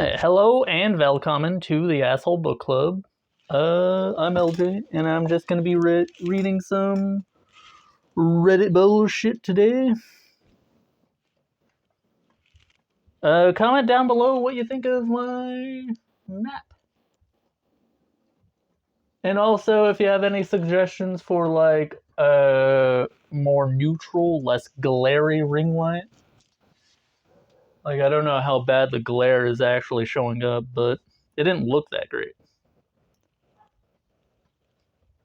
Alright, hello and welcome to the Asshole Book Club. I'm LJ, and I'm just gonna be reading some Reddit bullshit today. Comment down below what you think of my map. And also, if you have any suggestions for, like, more neutral, less glary ring light. Like, I don't know how bad the glare is actually showing up, but it didn't look that great.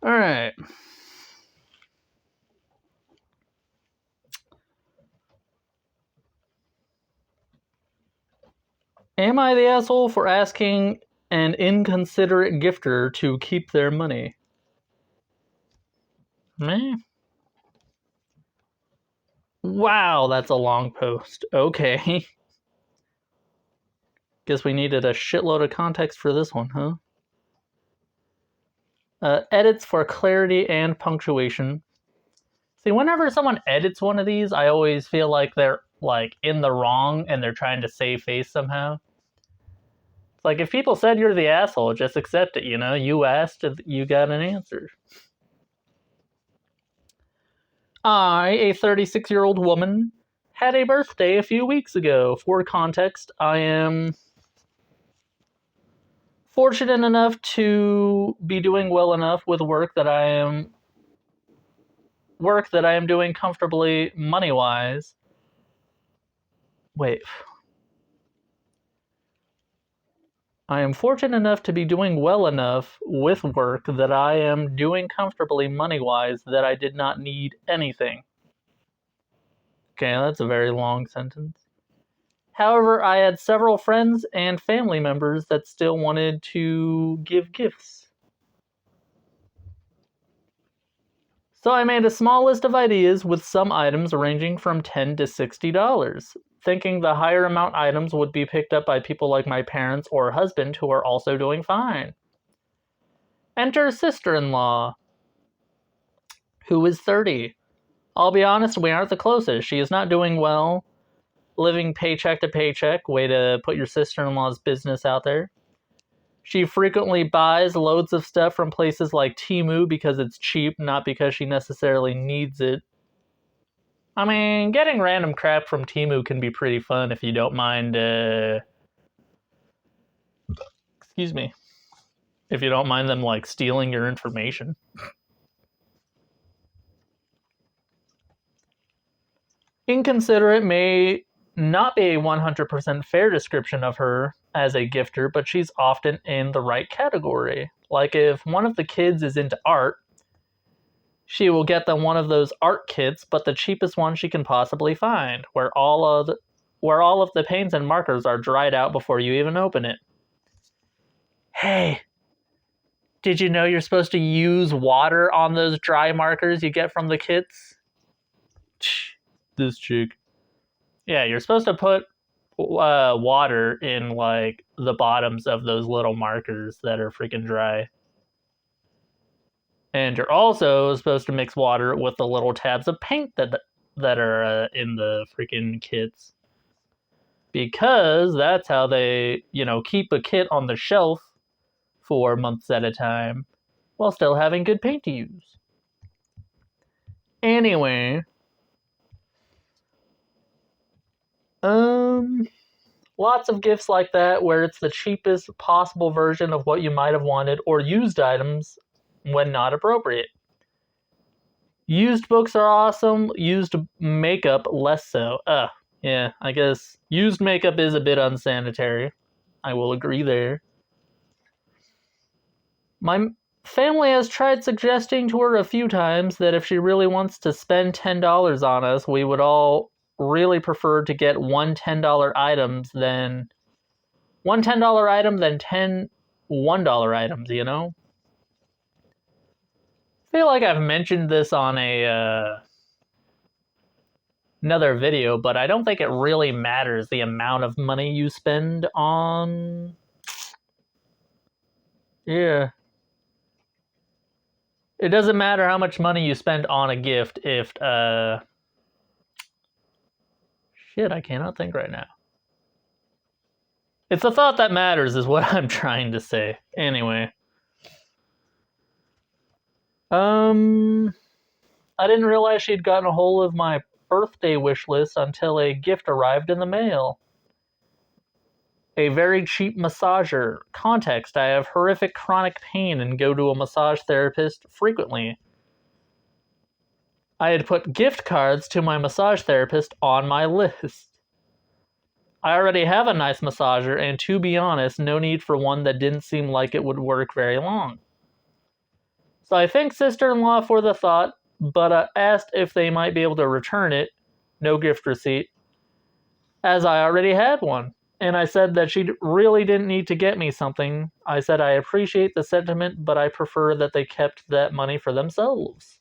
Alright. Am I the asshole for asking an inconsiderate gifter to keep their money? Meh. Wow, that's a long post. Okay. Guess we needed a shitload of context for this one, huh? Edits for clarity and punctuation. See, whenever someone edits one of these, I always feel like they're, like, in the wrong and they're trying to save face somehow. It's like, if people said you're the asshole, just accept it, you know? You asked, you got an answer. I, a 36-year-old woman, had a birthday a few weeks ago. For context, I am fortunate enough to be doing well enough with work that I am doing comfortably money-wise. Wait. I am fortunate enough to be doing well enough with work that I am doing comfortably money-wise that I did not need anything. Okay, that's a very long sentence. However, I had several friends and family members that still wanted to give gifts. So I made a small list of ideas with some items ranging from $10 to $60, thinking the higher amount items would be picked up by people like my parents or husband who are also doing fine. Enter sister-in-law, who is 30. I'll be honest, we aren't the closest. She is not doing well, living paycheck to paycheck. Way to put your sister-in-law's business out there. She frequently buys loads of stuff from places like T.A.B because it's cheap, not because she necessarily needs it. I mean, getting random crap from T.A.B can be pretty fun if you don't mind, excuse me. If you don't mind them, like, stealing your information. Inconsiderate may not be a 100% fair description of her as a gifter, but she's often in the right category. Like, if one of the kids is into art, she will get them one of those art kits, but the cheapest one she can possibly find, where all of the paints and markers are dried out before you even open it. Hey, did you know you're supposed to use water on those dry markers you get from the kits? This chick. Yeah, you're supposed to put water in, like, the bottoms of those little markers that are freaking dry. And you're also supposed to mix water with the little tabs of paint that are in the freaking kits. Because that's how they, keep a kit on the shelf for months at a time while still having good paint to use. Anyway, lots of gifts like that where it's the cheapest possible version of what you might have wanted, or used items when not appropriate. Used books are awesome, used makeup less so. Yeah, I guess used makeup is a bit unsanitary. I will agree there. My family has tried suggesting to her a few times that if she really wants to spend $10 on us, we would all really prefer to get one $10 items than one $10 item than 10 $1 items, you know? I feel like I've mentioned this on another video, but I don't think it really matters the amount of money you spend on... Yeah. It doesn't matter how much money you spend on a gift if, shit, I cannot think right now. It's the thought that matters is what I'm trying to say. Anyway. I didn't realize she'd gotten a hold of my birthday wish list until a gift arrived in the mail. A very cheap massager. Context: I have horrific chronic pain and go to a massage therapist frequently. I had put gift cards to my massage therapist on my list. I already have a nice massager, and to be honest, no need for one that didn't seem like it would work very long. So I thanked sister-in-law for the thought, but asked if they might be able to return it. No gift receipt, as I already had one. And I said that she really didn't need to get me something. I said I appreciate the sentiment, but I prefer that they kept that money for themselves.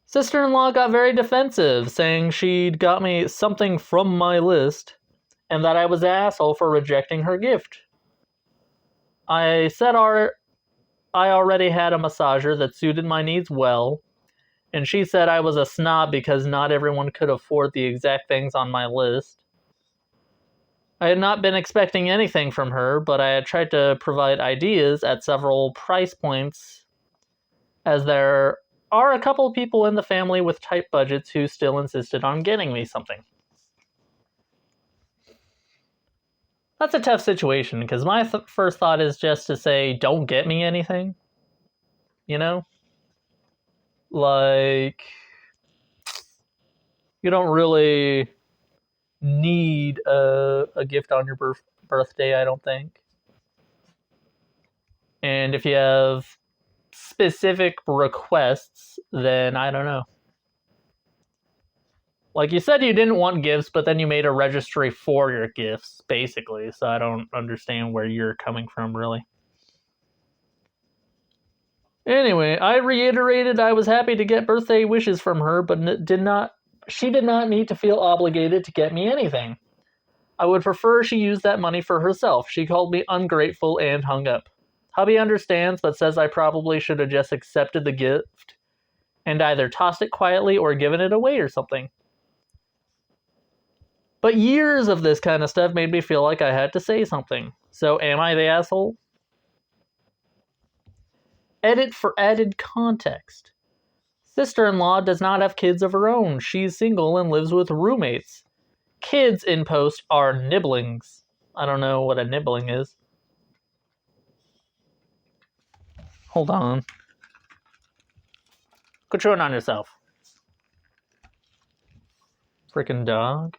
Sister-in-law got very defensive, saying she'd got me something from my list and that I was an asshole for rejecting her gift. I said I already had a massager that suited my needs well, and she said I was a snob because not everyone could afford the exact things on my list. I had not been expecting anything from her, but I had tried to provide ideas at several price points, as there are a couple people in the family with tight budgets who still insisted on getting me something. That's a tough situation, because my first thought is just to say, don't get me anything. You know? Like, you don't really need a gift on your birthday, I don't think. And if you have specific requests, then I don't know. Like, you said you didn't want gifts, but then you made a registry for your gifts, basically. So I don't understand where you're coming from, really. Anyway, I reiterated I was happy to get birthday wishes from her, but she did not need to feel obligated to get me anything. I would prefer she use that money for herself. She called me ungrateful and hung up. Hubby understands, but says I probably should have just accepted the gift and either tossed it quietly or given it away or something. But years of this kind of stuff made me feel like I had to say something. So am I the asshole? Edit for added context. Sister-in-law does not have kids of her own. She's single and lives with roommates. Kids in post are nibblings. I don't know what a nibbling is. Hold on. Quit chewing on yourself. Freaking dog.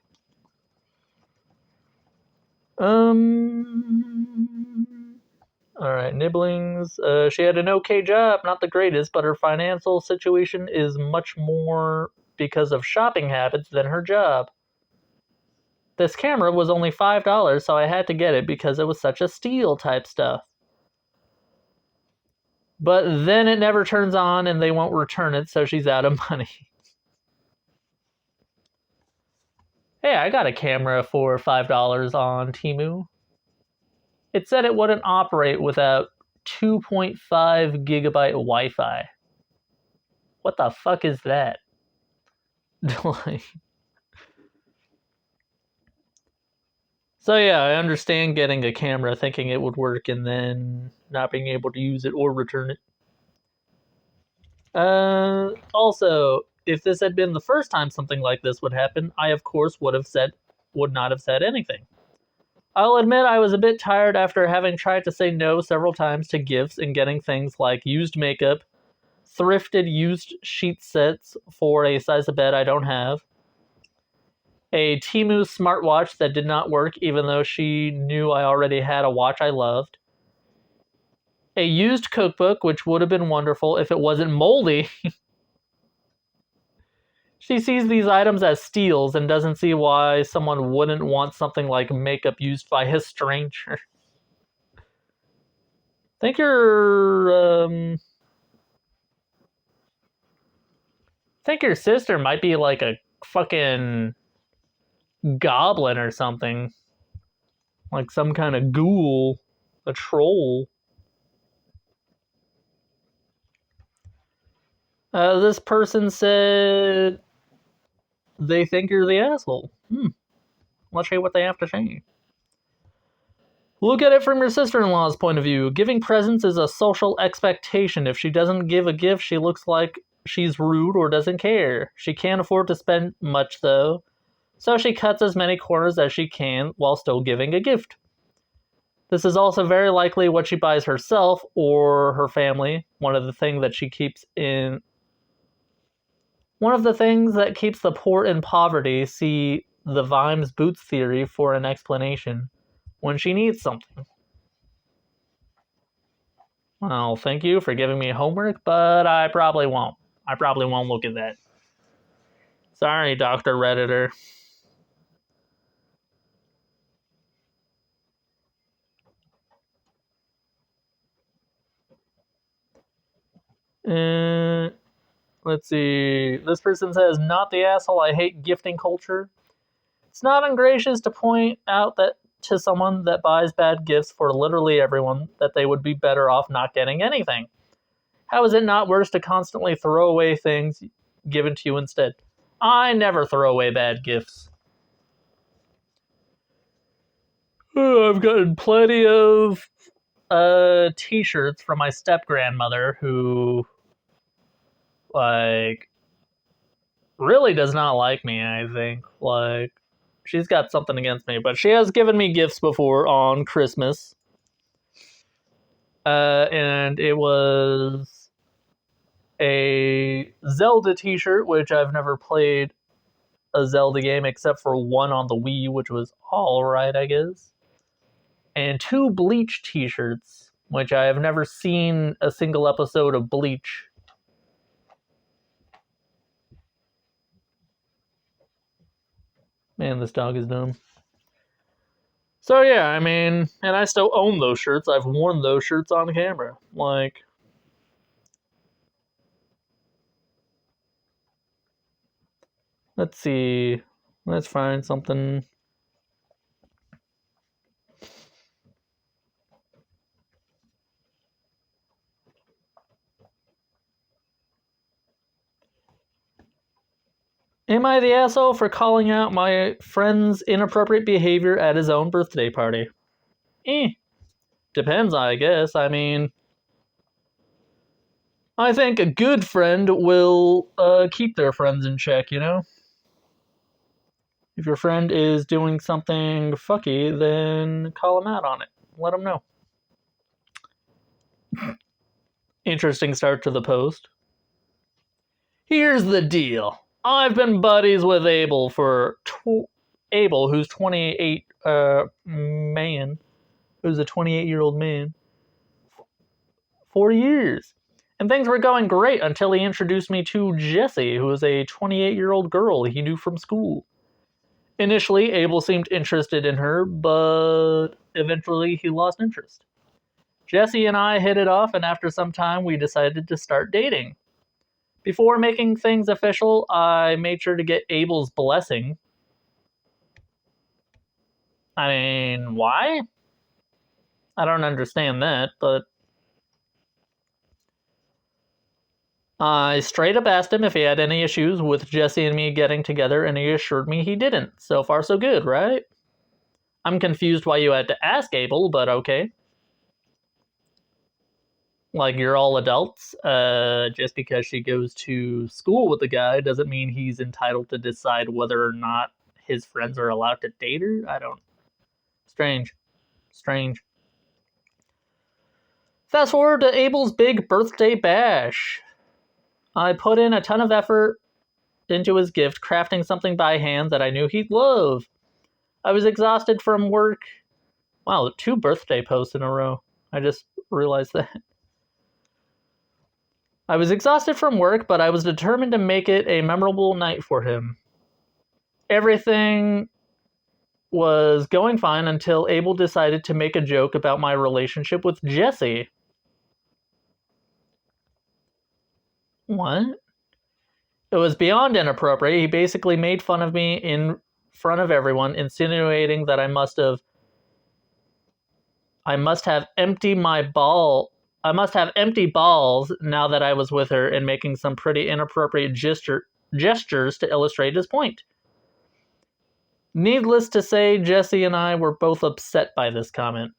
Alright, nibblings. She had an okay job, not the greatest, but her financial situation is much more because of shopping habits than her job. This camera was only $5, so I had to get it because it was such a steal type stuff. But then it never turns on and they won't return it, so she's out of money. Hey, I got a camera for $5 on Temu. It said it wouldn't operate without 2.5 gigabyte Wi-Fi. What the fuck is that? So yeah, I understand getting a camera thinking it would work and then not being able to use it or return it. Also, if this had been the first time something like this would happen, I of course would not have said anything. I'll admit I was a bit tired after having tried to say no several times to gifts and getting things like used makeup, thrifted used sheet sets for a size of bed I don't have, a Temu smartwatch that did not work even though she knew I already had a watch I loved, a used cookbook, which would have been wonderful if it wasn't moldy. She sees these items as steals and doesn't see why someone wouldn't want something like makeup used by a stranger. Think your sister might be like a fucking goblin or something. Like some kind of ghoul. A troll. This person said they think you're the asshole. Let's hear what they have to say. Look at it from your sister-in-law's point of view. Giving presents is a social expectation. If she doesn't give a gift, she looks like she's rude or doesn't care. She can't afford to spend much, though, so she cuts as many corners as she can while still giving a gift. This is also very likely what she buys herself or her family. One of the things that keeps the poor in poverty. See the Vimes Boots theory for an explanation. When she needs something. Well, thank you for giving me homework, but I probably won't. I probably won't look at that. Sorry, Dr. Redditor. Let's see. This person says, not the asshole, I hate gifting culture. It's not ungracious to point out that to someone that buys bad gifts for literally everyone that they would be better off not getting anything. How is it not worse to constantly throw away things given to you instead? I never throw away bad gifts. I've gotten plenty of t-shirts from my step-grandmother who, like, really does not like me, I think. Like, she's got something against me, but she has given me gifts before on Christmas. And it was a Zelda t-shirt, which I've never played a Zelda game except for one on the Wii, which was alright, I guess. And 2 Bleach t-shirts, which I have never seen a single episode of Bleach. Man, this dog is dumb. So yeah, I mean, and I still own those shirts. I've worn those shirts on camera. Like, let's see. Let's find something. Am I the asshole for calling out my friend's inappropriate behavior at his own birthday party? Depends, I guess. I mean, I think a good friend will keep their friends in check, you know? If your friend is doing something fucky, then call them out on it. Let them know. Interesting start to the post. Here's the deal. I've been buddies with Abel Abel, who's 28, who's a 28-year-old man, for years. And things were going great until he introduced me to Jessie, who is a 28-year-old girl he knew from school. Initially, Abel seemed interested in her, but eventually he lost interest. Jessie and I hit it off, and after some time, we decided to start dating. Before making things official, I made sure to get Abel's blessing. I mean, why? I don't understand that, but I straight up asked him if he had any issues with Jessie and me getting together, and he assured me he didn't. So far, so good, right? I'm confused why you had to ask Abel, but okay. Like, you're all adults. Just because she goes to school with the guy doesn't mean he's entitled to decide whether or not his friends are allowed to date her. I don't. Strange. Fast forward to Abel's big birthday bash. I put in a ton of effort into his gift, crafting something by hand that I knew he'd love. I was exhausted from work. Wow, 2 birthday posts in a row. I just realized that. I was exhausted from work, but I was determined to make it a memorable night for him. Everything was going fine until Abel decided to make a joke about my relationship with Jessie. What? It was beyond inappropriate. He basically made fun of me in front of everyone, insinuating that I must have empty balls now that I was with her, and making some pretty inappropriate gestures to illustrate his point. Needless to say, Jesse and I were both upset by this comment.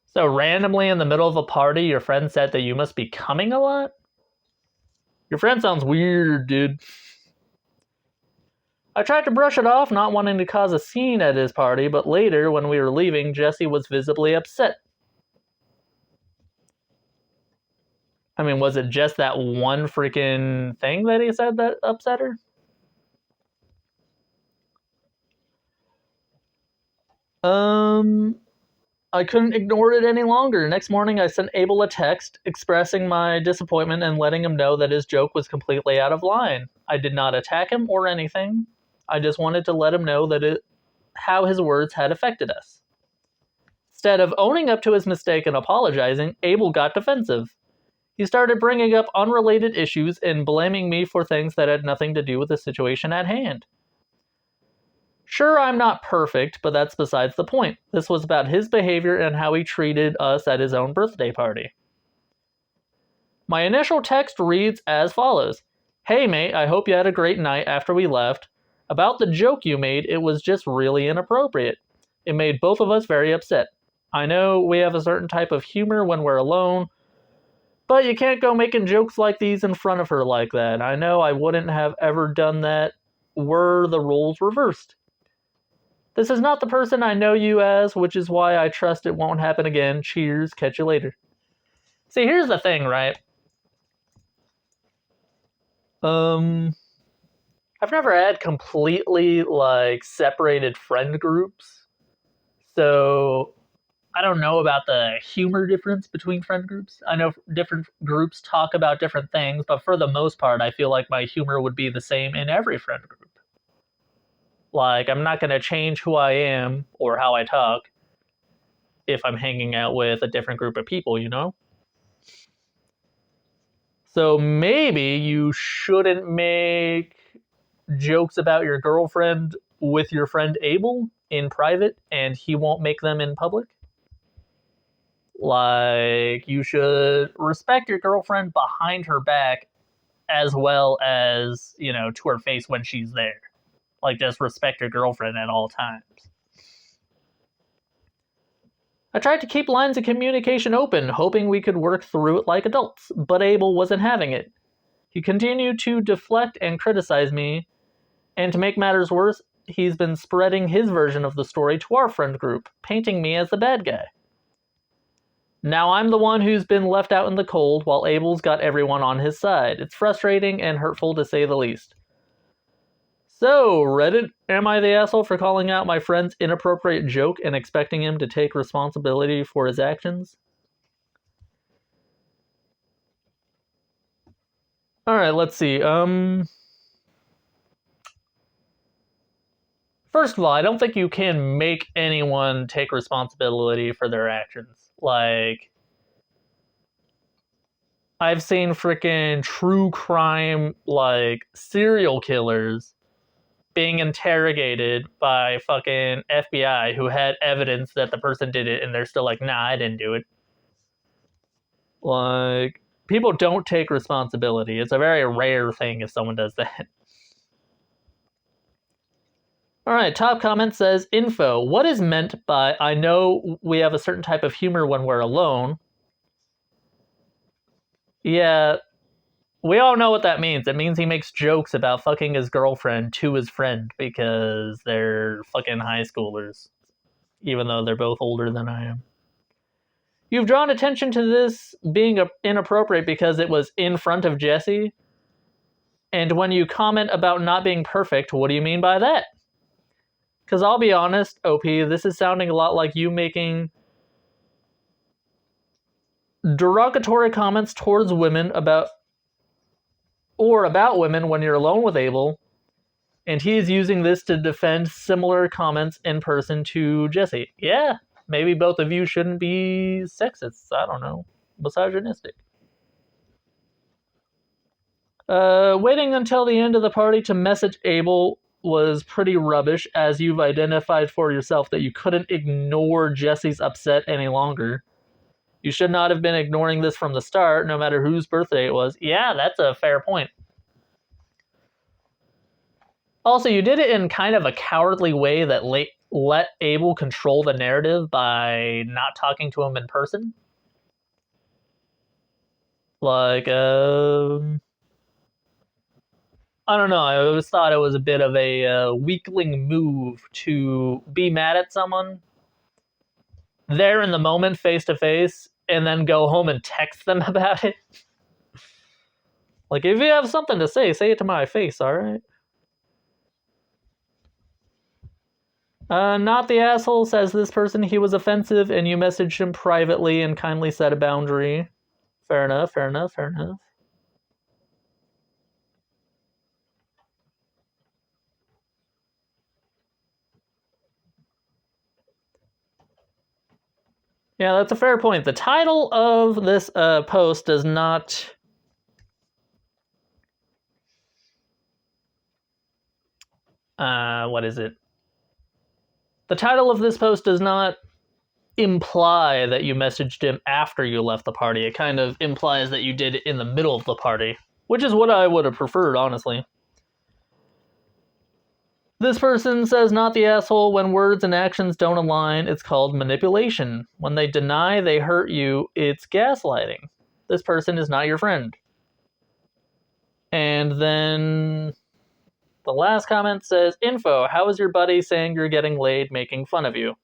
So randomly in the middle of a party, your friend said that you must be coming a lot? Your friend sounds weird, dude. I tried to brush it off, not wanting to cause a scene at his party, but later, when we were leaving, Jesse was visibly upset. I mean, was it just that one freaking thing that he said that upset her? I couldn't ignore it any longer. Next morning, I sent Abel a text expressing my disappointment and letting him know that his joke was completely out of line. I did not attack him or anything. I just wanted to let him know that how his words had affected us. Instead of owning up to his mistake and apologizing, Abel got defensive. He started bringing up unrelated issues and blaming me for things that had nothing to do with the situation at hand. Sure, I'm not perfect, but that's besides the point. This was about his behavior and how he treated us at his own birthday party. My initial text reads as follows. Hey mate, I hope you had a great night after we left. About the joke you made, it was just really inappropriate. It made both of us very upset. I know we have a certain type of humor when we're alone, but you can't go making jokes like these in front of her like that. I know I wouldn't have ever done that were the roles reversed. This is not the person I know you as, which is why I trust it won't happen again. Cheers, catch you later. See, here's the thing, right? I've never had completely, separated friend groups. So, I don't know about the humor difference between friend groups. I know different groups talk about different things, but for the most part, I feel like my humor would be the same in every friend group. Like, I'm not going to change who I am or how I talk if I'm hanging out with a different group of people, you know? So maybe you shouldn't make jokes about your girlfriend with your friend Abel in private and he won't make them in public. Like, you should respect your girlfriend behind her back as well as, to her face when she's there. Like, just respect your girlfriend at all times. I tried to keep lines of communication open, hoping we could work through it like adults, but Abel wasn't having it. He continued to deflect and criticize me, and to make matters worse, he's been spreading his version of the story to our friend group, painting me as the bad guy. Now I'm the one who's been left out in the cold while Abel's got everyone on his side. It's frustrating and hurtful to say the least. So, Reddit, am I the asshole for calling out my friend's inappropriate joke and expecting him to take responsibility for his actions? Alright, let's see. First of all, I don't think you can make anyone take responsibility for their actions. Like, I've seen freaking true crime, serial killers being interrogated by fucking FBI who had evidence that the person did it, and they're still like, nah, I didn't do it. Like, people don't take responsibility. It's a very rare thing if someone does that. Alright, top comment says, info. What is meant by, I know we have a certain type of humor when we're alone. Yeah, we all know what that means. It means he makes jokes about fucking his girlfriend to his friend because they're fucking high schoolers, even though they're both older than I am. You've drawn attention to this being inappropriate because it was in front of Jesse. And when you comment about not being perfect, what do you mean by that? Because I'll be honest, OP, this is sounding a lot like you making derogatory comments towards women about women when you're alone with Abel, and he's using this to defend similar comments in person to Jesse. Yeah, maybe both of you shouldn't be sexists. I don't know. Misogynistic. Waiting until the end of the party to message Abel was pretty rubbish, as you've identified for yourself that you couldn't ignore Jesse's upset any longer. You should not have been ignoring this from the start, no matter whose birthday it was. Yeah, that's a fair point. Also, you did it in kind of a cowardly way that let Abel control the narrative by not talking to him in person. Like, I don't know. I always thought it was a bit of a weakling move to be mad at someone there in the moment, face to face, and then go home and text them about it. Like, if you have something to say it to my face, all right? Not the asshole says this person he was offensive, and you messaged him privately and kindly set a boundary. Fair enough, fair enough, fair enough. Yeah, that's a fair point. The title of this post does not. What is it? The title of this post does not imply that you messaged him after you left the party. It kind of implies that you did it in the middle of the party, which is what I would have preferred, honestly. This person says not the asshole. When words and actions don't align, it's called manipulation. When they deny they hurt you, it's gaslighting. This person is not your friend. And then the last comment says, info, how is your buddy saying you're getting laid making fun of you?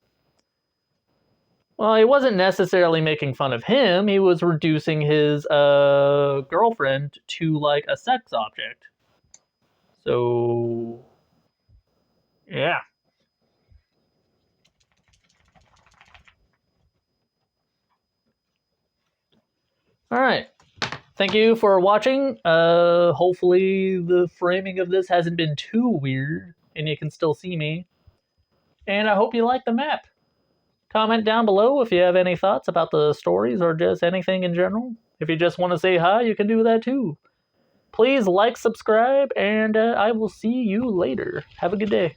Well, he wasn't necessarily making fun of him. He was reducing his girlfriend to like a sex object. So, yeah. All right. Thank you for watching. Hopefully the framing of this hasn't been too weird and you can still see me. And I hope you like the map. Comment down below if you have any thoughts about the stories or just anything in general. If you just want to say hi, you can do that too. Please like, subscribe, and I will see you later. Have a good day.